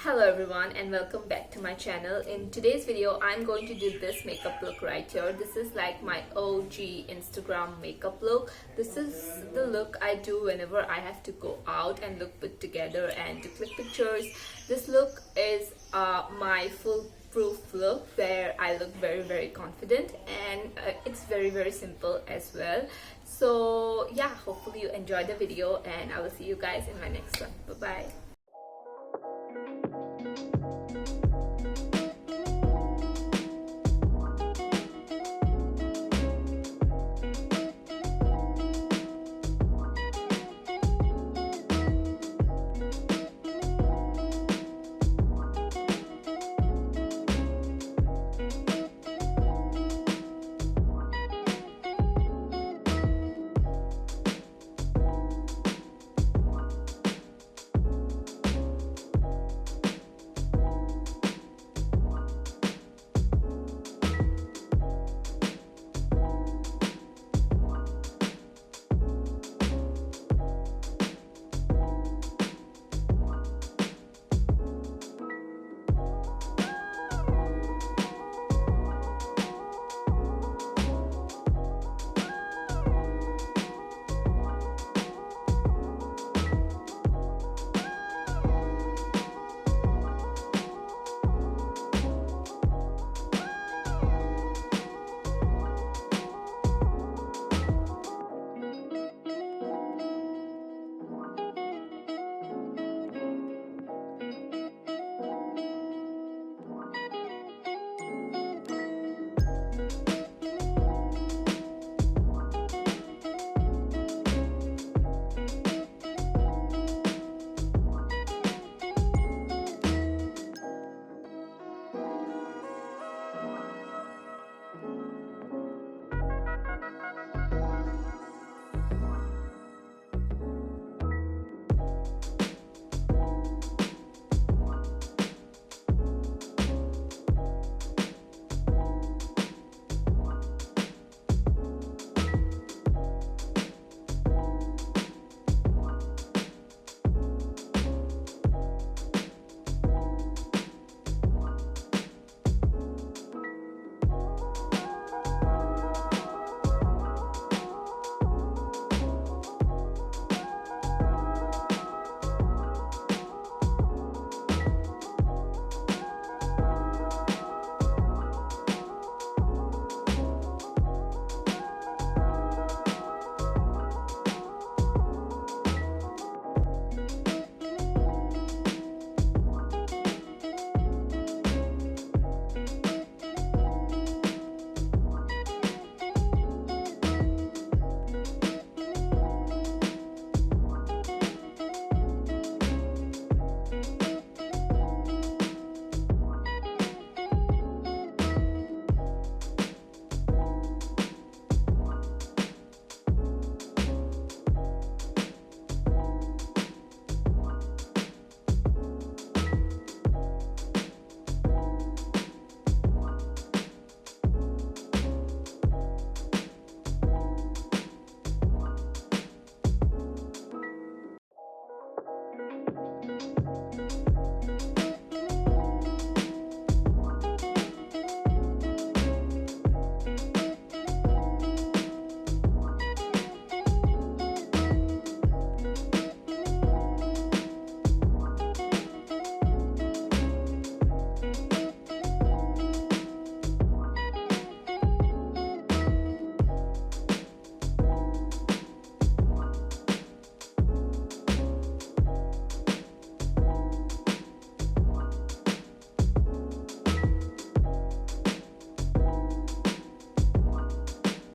Hello everyone and welcome back to my channel. In today's video I'm going to do this makeup look right here. This is like my OG Instagram makeup look. This is the look I do whenever I have to go out and look put together and to click pictures. This look is my foolproof look where I look very confident, and it's very simple as well. So yeah, hopefully you enjoyed the video and I will see you guys in my next one. Bye bye.